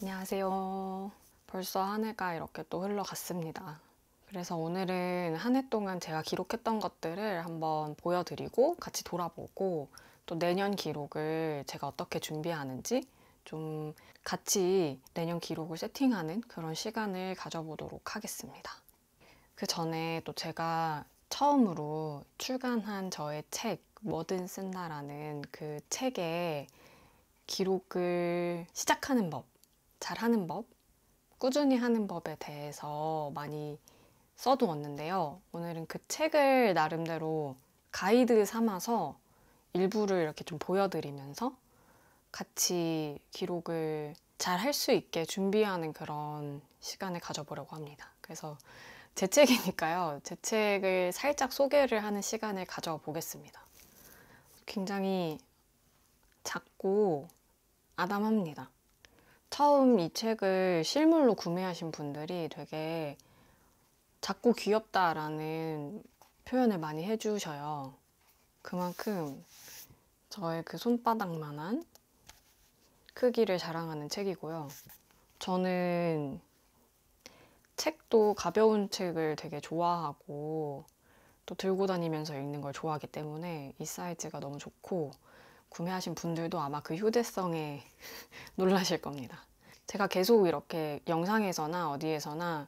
안녕하세요. 벌써 한 해가 이렇게 또 흘러갔습니다. 그래서 오늘은 한 해 동안 제가 기록했던 것들을 한번 보여드리고 같이 돌아보고 또 내년 기록을 제가 어떻게 준비하는지 좀 같이 내년 기록을 세팅하는 그런 시간을 가져보도록 하겠습니다. 그 전에 또 제가 처음으로 출간한 저의 책, 뭐든 쓴다라는 그 책에 기록을 시작하는 법, 잘하는 법, 꾸준히 하는 법에 대해서 많이 써두었는데요. 오늘은 그 책을 나름대로 가이드 삼아서 일부를 이렇게 좀 보여드리면서 같이 기록을 잘 할 수 있게 준비하는 그런 시간을 가져보려고 합니다. 그래서 제 책이니까요. 제 책을 살짝 소개를 하는 시간을 가져보겠습니다. 굉장히 작고 아담합니다. 처음 이 책을 실물로 구매하신 분들이 되게 작고 귀엽다라는 표현을 많이 해주셔요. 그만큼 저의 그 손바닥만한 크기를 자랑하는 책이고요. 저는 책도 가벼운 책을 되게 좋아하고 또 들고 다니면서 읽는 걸 좋아하기 때문에 이 사이즈가 너무 좋고 구매하신 분들도 아마 그 휴대성에 놀라실 겁니다. 제가 계속 이렇게 영상에서나 어디에서나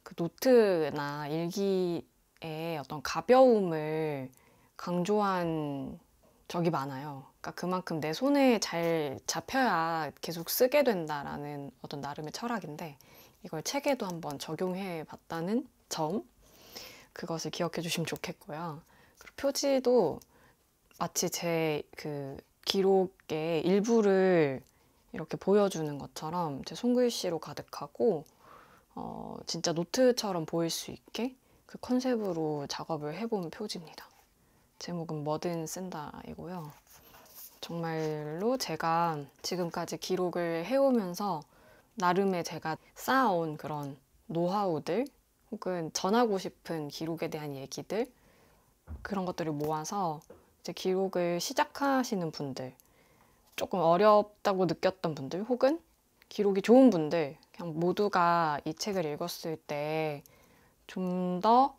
그 노트나 일기의 어떤 가벼움을 강조한 적이 많아요. 그러니까 그만큼 내 손에 잘 잡혀야 계속 쓰게 된다라는 어떤 나름의 철학인데 이걸 책에도 한번 적용해 봤다는 점, 그것을 기억해 주시면 좋겠고요. 그리고 표지도 마치 제 그 기록의 일부를 이렇게 보여주는 것처럼 제 손글씨로 가득하고 진짜 노트처럼 보일 수 있게 그 컨셉으로 작업을 해본 표지입니다. 제목은 뭐든 쓴다이고요. 정말로 제가 지금까지 기록을 해오면서 나름의 제가 쌓아온 그런 노하우들 혹은 전하고 싶은 기록에 대한 얘기들 그런 것들을 모아서 이제 기록을 시작하시는 분들, 조금 어렵다고 느꼈던 분들 혹은 기록이 좋은 분들 그냥 모두가 이 책을 읽었을 때 좀 더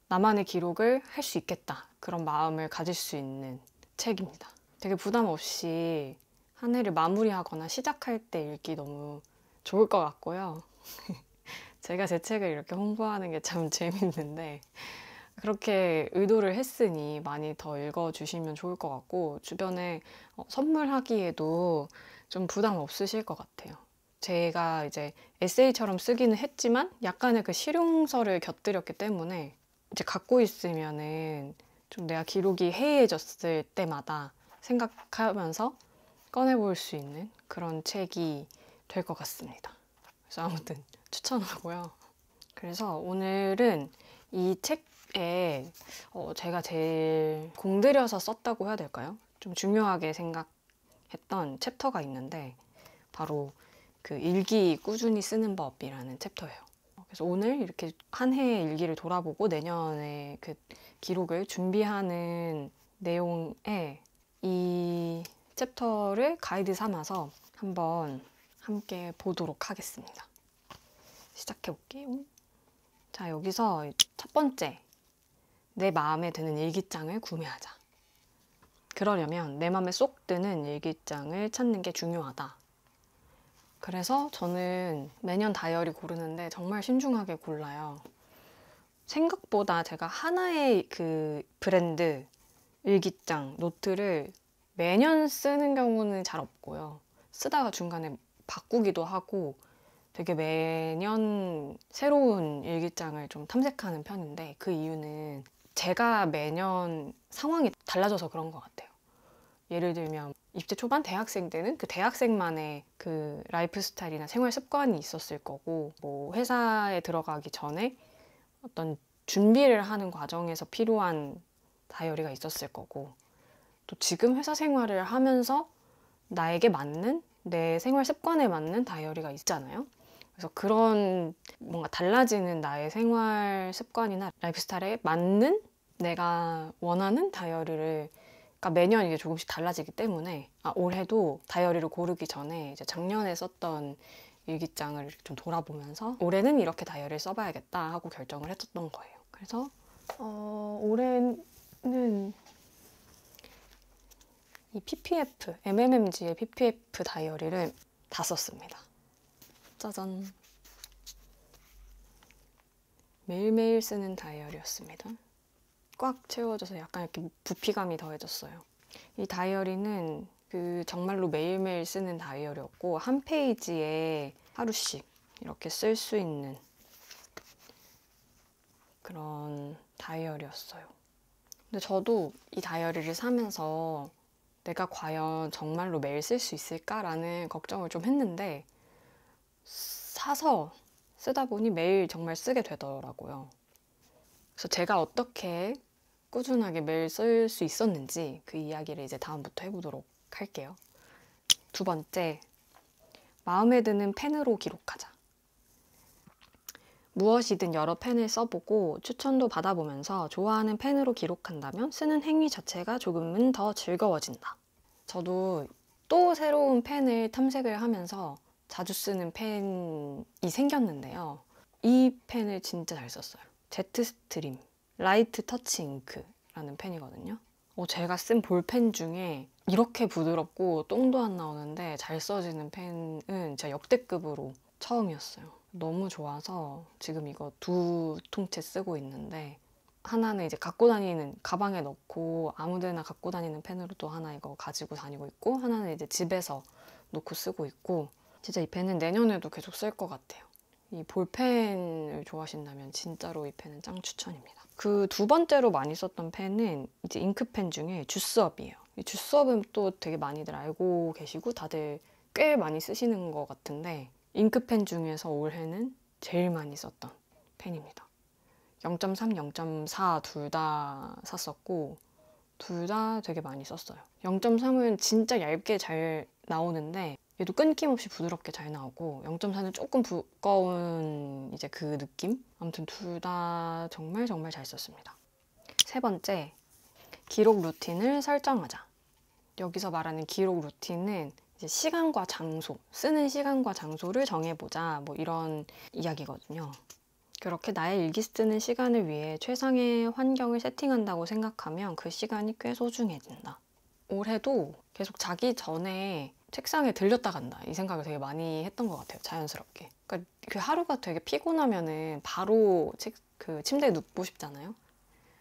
나만의 기록을 할 수 있겠다 그런 마음을 가질 수 있는 책입니다. 되게 부담 없이 한 해를 마무리하거나 시작할 때 읽기 너무 좋을 것 같고요. 제가 제 책을 이렇게 홍보하는 게 참 재밌는데 그렇게 의도를 했으니 많이 더 읽어주시면 좋을 것 같고 주변에 선물하기에도 좀 부담 없으실 것 같아요. 제가 이제 에세이처럼 쓰기는 했지만 약간의 그 실용서를 곁들였기 때문에 이제 갖고 있으면은 좀 내가 기록이 해이해졌을 때마다 생각하면서 꺼내볼 수 있는 그런 책이 될 것 같습니다. 그래서 아무튼 추천하고요. 그래서 오늘은 이 책에 제가 제일 공들여서 썼다고 해야 될까요? 좀 중요하게 생각했던 챕터가 있는데 바로 그 일기 꾸준히 쓰는 법이라는 챕터예요. 그래서 오늘 이렇게 한 해의 일기를 돌아보고 내년에 그 기록을 준비하는 내용에 이 챕터를 가이드 삼아서 한번 함께 보도록 하겠습니다. 시작해 볼게요. 자, 여기서 첫 번째, 내 마음에 드는 일기장을 구매하자. 그러려면 내 마음에 쏙 드는 일기장을 찾는 게 중요하다. 그래서 저는 매년 다이어리 고르는데 정말 신중하게 골라요. 생각보다 제가 하나의 그 브랜드 일기장, 노트를 매년 쓰는 경우는 잘 없고요. 쓰다가 중간에 바꾸기도 하고 되게 매년 새로운 일기장을 좀 탐색하는 편인데 그 이유는 제가 매년 상황이 달라져서 그런 것 같아요. 예를 들면 입대 초반 대학생 때는 그 대학생만의 그 라이프 스타일이나 생활 습관이 있었을 거고 뭐 회사에 들어가기 전에 어떤 준비를 하는 과정에서 필요한 다이어리가 있었을 거고 또 지금 회사 생활을 하면서 나에게 맞는 내 생활 습관에 맞는 다이어리가 있잖아요. 그래서 그런 뭔가 달라지는 나의 생활 습관이나 라이프 스타일에 맞는 내가 원하는 다이어리를 그러니까 매년 이게 조금씩 달라지기 때문에 올해도 다이어리를 고르기 전에 이제 작년에 썼던 일기장을 좀 돌아보면서 올해는 이렇게 다이어리를 써봐야겠다 하고 결정을 했었던 거예요. 그래서 올해는 이 PPF, MMMG의 PPF 다이어리를 다 썼습니다. 짜잔. 매일매일 쓰는 다이어리였습니다. 꽉 채워져서 약간 이렇게 부피감이 더해졌어요. 이 다이어리는 정말로 매일매일 쓰는 다이어리였고, 한 페이지에 하루씩 이렇게 쓸 수 있는 그런 다이어리였어요. 근데 저도 이 다이어리를 사면서 내가 과연 정말로 매일 쓸 수 있을까라는 걱정을 좀 했는데, 사서 쓰다 보니 매일 정말 쓰게 되더라고요. 그래서 제가 어떻게 꾸준하게 매일 쓸 수 있었는지 그 이야기를 이제 다음부터 해보도록 할게요. 두 번째, 마음에 드는 펜으로 기록하자. 무엇이든 여러 펜을 써보고 추천도 받아보면서 좋아하는 펜으로 기록한다면 쓰는 행위 자체가 조금은 더 즐거워진다. 저도 또 새로운 펜을 탐색을 하면서 자주 쓰는 펜이 생겼는데요. 이 펜을 진짜 잘 썼어요. 제트스트림 라이트 터치 잉크라는 펜이거든요. 제가 쓴 볼펜 중에 이렇게 부드럽고 똥도 안 나오는데 잘 써지는 펜은 진짜 역대급으로 처음이었어요. 너무 좋아서 지금 이거 2통째 쓰고 있는데, 하나는 이제 갖고 다니는 가방에 넣고 아무데나 갖고 다니는 펜으로도 하나 이거 가지고 다니고 있고, 하나는 이제 집에서 놓고 쓰고 있고, 진짜 이 펜은 내년에도 계속 쓸 것 같아요. 이 볼펜을 좋아하신다면 진짜로 이 펜은 짱 추천입니다. 그 두 번째로 많이 썼던 펜은 이제 잉크펜 중에 주스업이에요. 이 주스업은 또 되게 많이들 알고 계시고 다들 꽤 많이 쓰시는 것 같은데, 잉크펜 중에서 올해는 제일 많이 썼던 펜입니다. 0.3, 0.4 둘 다 샀었고 둘 다 되게 많이 썼어요. 0.3은 진짜 얇게 잘 나오는데 얘도 끊김없이 부드럽게 잘 나오고, 0.4는 조금 두꺼운 이제 그 느낌? 아무튼 둘 다 정말 정말 잘 썼습니다. 세 번째, 기록 루틴을 설정하자. 여기서 말하는 기록 루틴은 이제 시간과 장소, 쓰는 시간과 장소를 정해보자, 뭐 이런 이야기거든요. 그렇게 나의 일기 쓰는 시간을 위해 최상의 환경을 세팅한다고 생각하면 그 시간이 꽤 소중해진다. 올해도 계속 자기 전에 책상에 들렸다 간다 이 생각을 되게 많이 했던 것 같아요. 자연스럽게. 그러니까 그 하루가 되게 피곤하면은 바로 그 침대에 눕고 싶잖아요.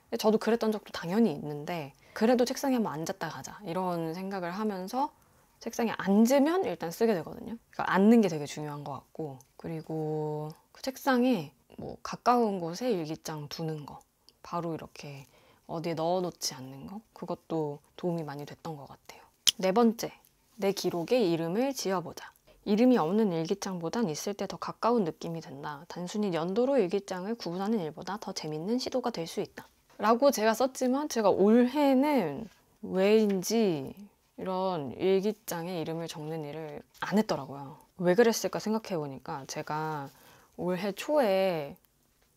근데 저도 그랬던 적도 당연히 있는데, 그래도 책상에 한번 앉았다 가자 이런 생각을 하면서 책상에 앉으면 일단 쓰게 되거든요. 그러니까 앉는 게 되게 중요한 것 같고, 그리고 그 책상에 뭐 가까운 곳에 일기장 두는 거, 바로 이렇게 어디에 넣어놓지 않는 거, 그것도 도움이 많이 됐던 것 같아요. 네 번째, 내 기록에 이름을 지어보자. 이름이 없는 일기장보단 있을 때 더 가까운 느낌이 든다. 단순히 연도로 일기장을 구분하는 일보다 더 재밌는 시도가 될 수 있다. 라고 제가 썼지만, 제가 올해는 왜인지 이런 일기장에 이름을 적는 일을 안 했더라고요. 왜 그랬을까 생각해보니까, 제가 올해 초에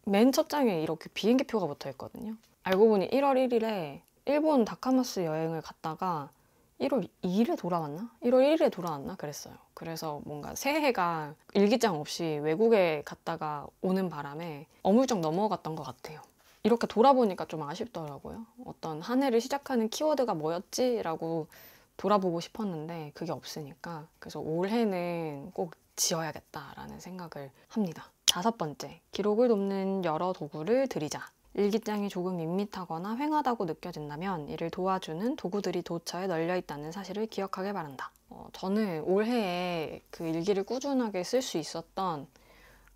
맨 첫 장에 이렇게 비행기표가 붙어 있거든요. 알고 보니 1월 1일에 일본 다카마스 여행을 갔다가 1월 2일에 돌아왔나? 1월 1일에 돌아왔나? 그랬어요. 그래서 뭔가 새해가 일기장 없이 외국에 갔다가 오는 바람에 어물쩍 넘어갔던 것 같아요. 이렇게 돌아보니까 좀 아쉽더라고요. 어떤 한 해를 시작하는 키워드가 뭐였지? 라고 돌아보고 싶었는데 그게 없으니까, 그래서 올해는 꼭 지어야겠다라는 생각을 합니다. 다섯 번째, 기록을 돕는 여러 도구를 들이자. 일기장이 조금 밋밋하거나 휑하다고 느껴진다면 이를 도와주는 도구들이 도처에 널려 있다는 사실을 기억하길 바란다. 저는 올해에 그 일기를 꾸준하게 쓸 수 있었던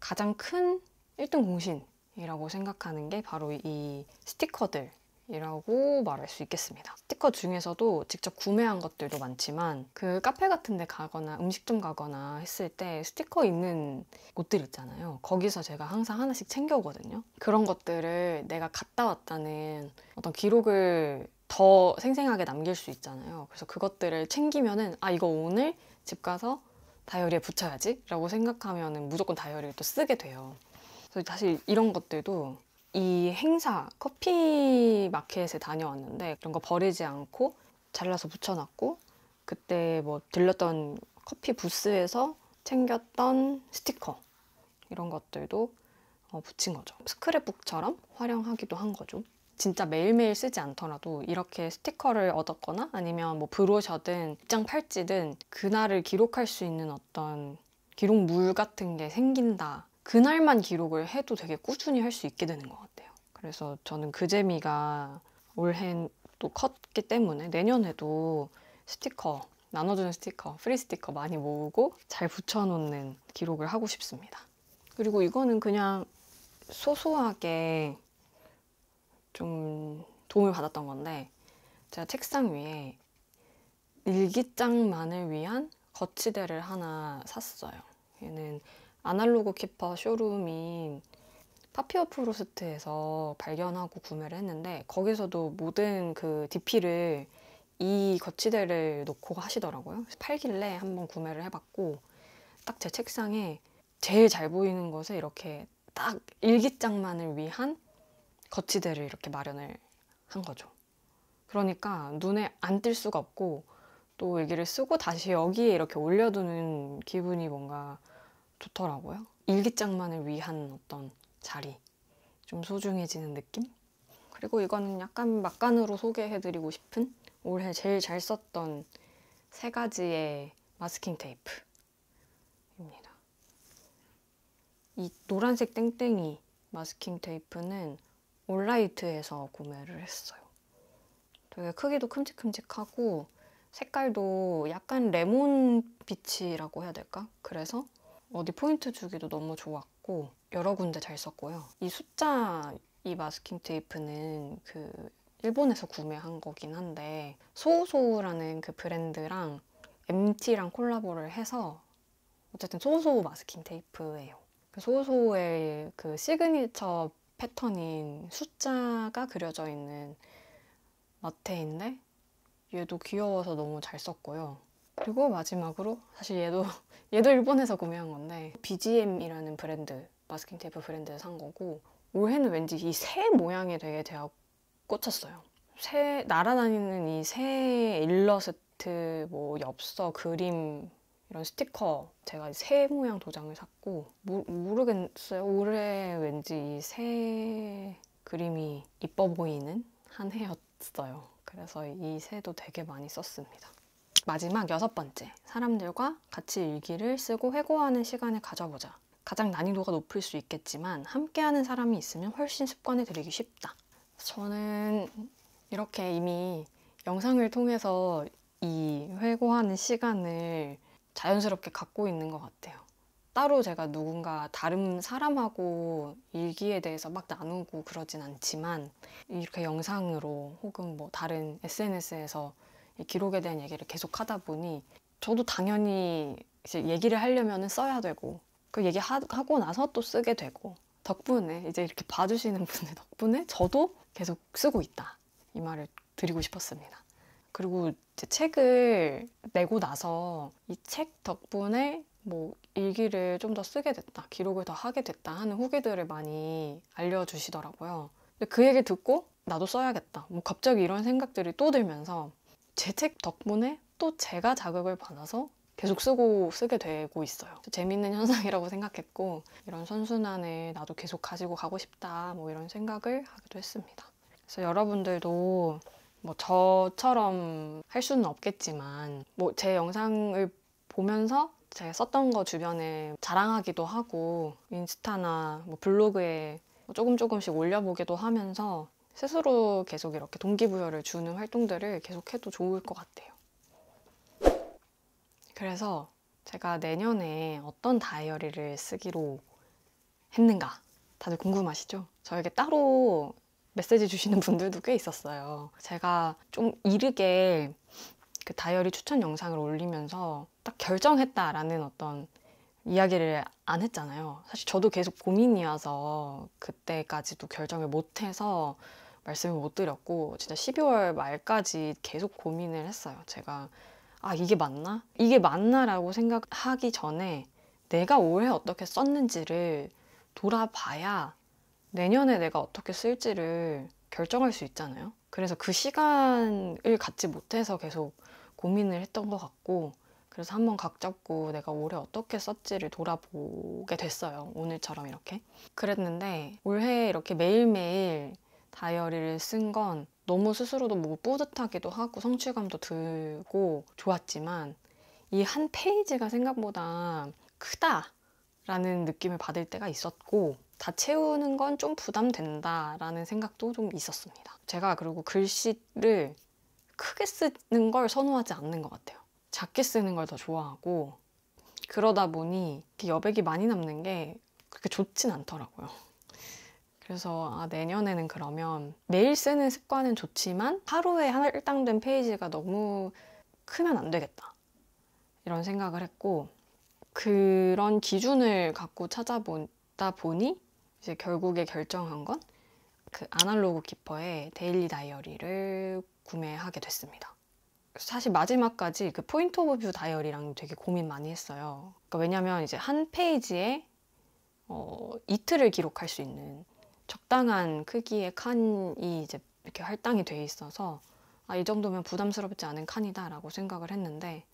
가장 큰 1등 공신이라고 생각하는 게 바로 이 스티커들이라고 말할 수 있겠습니다. 스티커 중에서도 직접 구매한 것들도 많지만, 그 카페 같은 데 가거나 음식점 가거나 했을 때 스티커 있는 곳들 있잖아요. 거기서 제가 항상 하나씩 챙겨오거든요. 그런 것들을 내가 갔다 왔다는 어떤 기록을 더 생생하게 남길 수 있잖아요. 그래서 그것들을 챙기면은, 이거 오늘 집 가서 다이어리에 붙여야지 라고 생각하면은 무조건 다이어리를 또 쓰게 돼요. 그래서 사실 이런 것들도, 이 행사, 커피 마켓에 다녀왔는데 그런 거 버리지 않고 잘라서 붙여놨고, 그때 뭐 들렸던 커피 부스에서 챙겼던 스티커 이런 것들도 붙인 거죠. 스크랩북처럼 활용하기도 한 거죠. 진짜 매일매일 쓰지 않더라도 이렇게 스티커를 얻었거나 아니면 뭐 브로셔든 입장 팔찌든 그날을 기록할 수 있는 어떤 기록물 같은 게 생긴다. 그날만 기록을 해도 되게 꾸준히 할 수 있게 되는 것 같아요. 그래서 저는 그 재미가 올해 또 컸기 때문에 내년에도 스티커, 나눠주는 스티커, 프리 스티커 많이 모으고 잘 붙여놓는 기록을 하고 싶습니다. 그리고 이거는 그냥 소소하게 좀 도움을 받았던 건데 제가 책상 위에 일기장만을 위한 거치대를 하나 샀어요. 얘는 아날로그 키퍼 쇼룸인 파피어 프로스트에서 발견하고 구매를 했는데 거기서도 모든 그 DP를 이 거치대를 놓고 하시더라고요. 그래서 팔길래 한번 구매를 해봤고 딱 제 책상에 제일 잘 보이는 곳에 이렇게 딱 일기장만을 위한 거치대를 이렇게 마련을 한 거죠. 그러니까 눈에 안 띌 수가 없고 또 여기를 쓰고 다시 여기에 이렇게 올려두는 기분이 뭔가 좋더라고요. 일기장만을 위한 어떤 자리. 좀 소중해지는 느낌? 그리고 이거는 약간 막간으로 소개해드리고 싶은 올해 제일 잘 썼던 3가지의 마스킹 테이프입니다. 이 노란색 땡땡이 마스킹 테이프는 올라이트에서 구매를 했어요. 되게 크기도 큼직큼직하고 색깔도 약간 레몬빛이라고 해야 될까? 그래서 어디 포인트 주기도 너무 좋았고 여러 군데 잘 썼고요. 이 숫자 이 마스킹 테이프는 그 일본에서 구매한 거긴 한데 소우소우라는 그 브랜드랑 MT랑 콜라보를 해서 어쨌든 소우소우 마스킹 테이프예요. 그 소우소우의 그 시그니처 패턴인 숫자가 그려져 있는 마테인데 얘도 귀여워서 너무 잘 썼고요. 그리고 마지막으로 사실 얘도 일본에서 구매한 건데 BGM이라는 브랜드 마스킹 테이프 브랜드에서 산 거고 올해는 왠지 이 새 모양에 되게 제가 꽂혔어요. 새 날아다니는 이 새 일러스트 뭐 엽서 그림 이런 스티커 제가 새 모양 도장을 샀고 모르겠어요. 올해 왠지 이 새 그림이 이뻐 보이는 한 해였어요. 그래서 이 새도 되게 많이 썼습니다. 마지막 6번째, 사람들과 같이 일기를 쓰고 회고하는 시간을 가져보자. 가장 난이도가 높을 수 있겠지만 함께하는 사람이 있으면 훨씬 습관에 들이기 쉽다. 저는 이렇게 이미 영상을 통해서 이 회고하는 시간을 자연스럽게 갖고 있는 것 같아요. 따로 제가 누군가 다른 사람하고 일기에 대해서 막 나누고 그러진 않지만 이렇게 영상으로 혹은 뭐 다른 SNS에서 이 기록에 대한 얘기를 계속 하다 보니 저도 당연히 이제 얘기를 하려면 써야 되고 그 얘기하고 나서 또 쓰게 되고 덕분에 이제 이렇게 봐주시는 분들 덕분에 저도 계속 쓰고 있다. 이 말을 드리고 싶었습니다. 그리고 이제 책을 내고 나서 이 책 덕분에 뭐 일기를 좀 더 쓰게 됐다, 기록을 더 하게 됐다 하는 후기들을 많이 알려주시더라고요. 근데 그 얘기 듣고 나도 써야겠다. 뭐 갑자기 이런 생각들이 또 들면서 제 책 덕분에 또 제가 자극을 받아서 계속 쓰게 되고 있어요. 재밌는 현상이라고 생각했고 이런 선순환을 나도 계속 가지고 가고 싶다 뭐 이런 생각을 하기도 했습니다. 그래서 여러분들도 뭐 저처럼 할 수는 없겠지만 뭐 제 영상을 보면서 제가 썼던 거 주변에 자랑하기도 하고 인스타나 뭐 블로그에 조금씩 올려보기도 하면서 스스로 계속 이렇게 동기부여를 주는 활동들을 계속해도 좋을 것 같아요. 그래서 제가 내년에 어떤 다이어리를 쓰기로 했는가 다들 궁금하시죠? 저에게 따로 메시지 주시는 분들도 꽤 있었어요. 제가 좀 이르게 그 다이어리 추천 영상을 올리면서 딱 결정했다라는 어떤 이야기를 안 했잖아요. 사실 저도 계속 고민이어서 그때까지도 결정을 못해서 말씀을 못 드렸고 진짜 12월 말까지 계속 고민을 했어요. 제가 이게 맞나? 이게 맞나라고 생각하기 전에 내가 올해 어떻게 썼는지를 돌아봐야 내년에 내가 어떻게 쓸지를 결정할 수 있잖아요. 그래서 그 시간을 갖지 못해서 계속 고민을 했던 것 같고 그래서 한번 각 잡고 내가 올해 어떻게 썼지를 돌아보게 됐어요. 오늘처럼 이렇게. 그랬는데 올해 이렇게 매일매일 다이어리를 쓴 건 너무 스스로도 뭐 뿌듯하기도 하고 성취감도 들고 좋았지만 이 한 페이지가 생각보다 크다라는 느낌을 받을 때가 있었고 다 채우는 건 좀 부담된다라는 생각도 좀 있었습니다. 제가 그리고 글씨를 크게 쓰는 걸 선호하지 않는 것 같아요. 작게 쓰는 걸 더 좋아하고 그러다 보니 이렇게 여백이 많이 남는 게 그렇게 좋진 않더라고요. 그래서 내년에는 그러면 매일 쓰는 습관은 좋지만 하루에 할당된 페이지가 너무 크면 안 되겠다. 이런 생각을 했고 그런 기준을 갖고 찾아보다 보니 이제 결국에 결정한 건 그 아날로그 키퍼의 데일리 다이어리를 구매하게 됐습니다. 사실 마지막까지 그 포인트 오브 뷰 다이어리랑 되게 고민 많이 했어요. 그러니까 왜냐면 이제 한 페이지에 이틀을 기록할 수 있는 적당한 크기의 칸이 이제 이렇게 할당이 돼 있어서 이 정도면 부담스럽지 않은 칸이다라고 생각을 했는데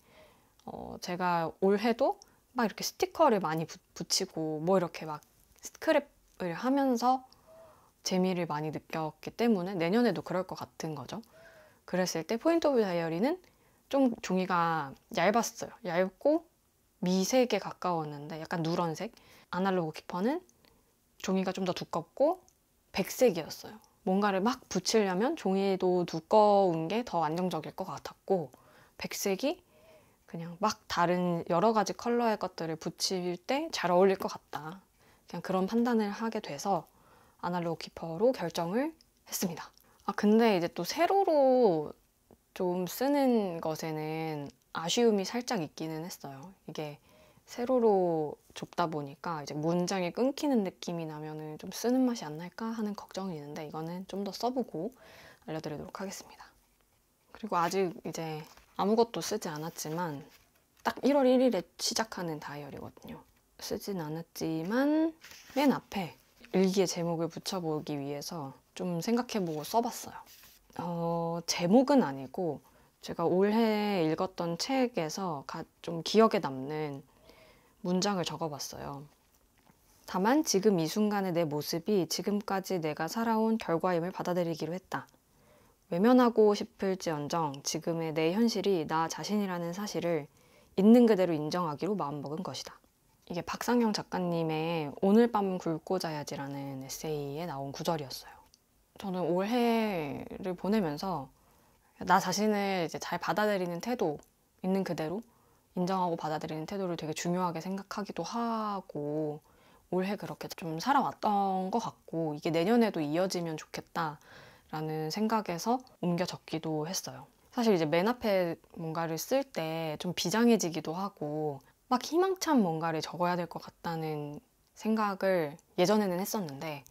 제가 올해도 막 이렇게 스티커를 많이 붙이고 뭐 이렇게 막 스크랩을 하면서 재미를 많이 느꼈기 때문에 내년에도 그럴 것 같은 거죠. 그랬을 때 포인트 오브 다이어리는 좀 종이가 얇았어요. 얇고 미색에 가까웠는데 약간 누런색. 아날로그 키퍼는 종이가 좀 더 두껍고 백색이었어요. 뭔가를 막 붙이려면 종이도 두꺼운 게 더 안정적일 것 같았고 백색이 그냥 막 다른 여러 가지 컬러의 것들을 붙일 때 잘 어울릴 것 같다. 그냥 그런 판단을 하게 돼서 아날로그 키퍼로 결정을 했습니다. 근데 이제 또 세로로 좀 쓰는 것에는 아쉬움이 살짝 있기는 했어요. 이게 세로로 좁다 보니까 이제 문장이 끊기는 느낌이 나면은 좀 쓰는 맛이 안 날까 하는 걱정이 있는데 이거는 좀 더 써보고 알려드리도록 하겠습니다. 그리고 아직 이제 아무것도 쓰지 않았지만 딱 1월 1일에 시작하는 다이어리거든요. 쓰진 않았지만 맨 앞에 일기의 제목을 붙여보기 위해서 좀 생각해보고 써봤어요. 제목은 아니고 제가 올해 읽었던 책에서 좀 기억에 남는 문장을 적어봤어요. 다만 지금 이 순간의 내 모습이 지금까지 내가 살아온 결과임을 받아들이기로 했다. 외면하고 싶을지언정 지금의 내 현실이 나 자신이라는 사실을 있는 그대로 인정하기로 마음먹은 것이다. 이게 박상영 작가님의 오늘 밤 굶고 자야지라는 에세이에 나온 구절이었어요. 저는 올해를 보내면서 나 자신을 이제 잘 받아들이는 태도, 있는 그대로 인정하고 받아들이는 태도를 되게 중요하게 생각하기도 하고 올해 그렇게 좀 살아왔던 것 같고 이게 내년에도 이어지면 좋겠다라는 생각에서 옮겨 적기도 했어요. 사실 이제 맨 앞에 뭔가를 쓸 때 좀 비장해지기도 하고 막 희망찬 뭔가를 적어야 될 것 같다는 생각을 예전에는 했었는데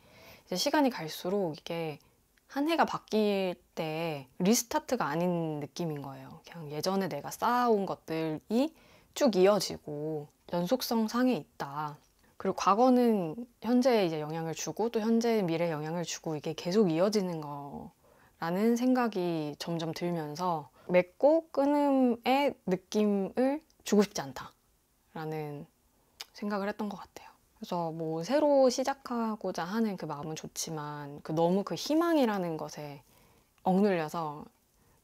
이제 시간이 갈수록 이게 한 해가 바뀔 때 리스타트가 아닌 느낌인 거예요. 그냥 예전에 내가 쌓아온 것들이 쭉 이어지고 연속성 상에 있다. 그리고 과거는 현재에 이제 영향을 주고 또 현재의 미래에 영향을 주고 이게 계속 이어지는 거라는 생각이 점점 들면서 맺고 끊음의 느낌을 주고 싶지 않다라는 생각을 했던 것 같아요. 그래서 뭐 새로 시작하고자 하는 그 마음은 좋지만 너무 그 희망이라는 것에 억눌려서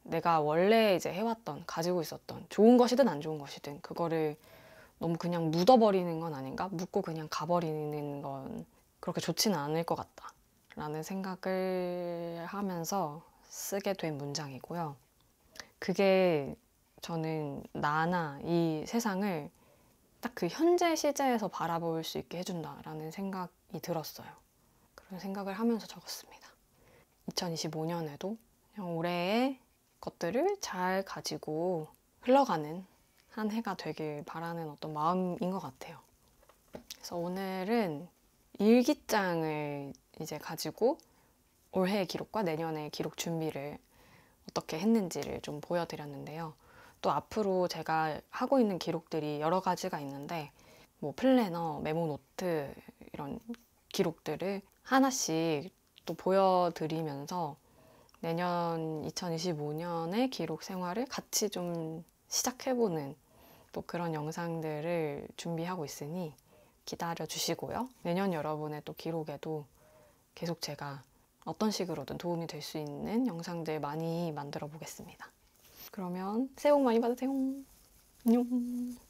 내가 원래 이제 해왔던 가지고 있었던 좋은 것이든 안 좋은 것이든 그거를 너무 그냥 묻어버리는 건 아닌가? 묻고 그냥 가버리는 건 그렇게 좋지는 않을 것 같다 라는 생각을 하면서 쓰게 된 문장이고요. 그게 저는 나나 이 세상을 딱 그 현재 시제에서 바라볼 수 있게 해준다라는 생각이 들었어요. 그런 생각을 하면서 적었습니다. 2025년에도 그냥 올해의 것들을 잘 가지고 흘러가는 한 해가 되길 바라는 어떤 마음인 것 같아요. 그래서 오늘은 일기장을 이제 가지고 올해의 기록과 내년의 기록 준비를 어떻게 했는지를 좀 보여드렸는데요. 또 앞으로 제가 하고 있는 기록들이 여러 가지가 있는데 뭐 플래너, 메모 노트 이런 기록들을 하나씩 또 보여드리면서 내년 2025년의 기록 생활을 같이 좀 시작해보는 또 그런 영상들을 준비하고 있으니 기다려 주시고요. 내년 여러분의 또 기록에도 계속 제가 어떤 식으로든 도움이 될 수 있는 영상들 많이 만들어 보겠습니다. 그러면 새해 복 많이 받으세요. 안녕.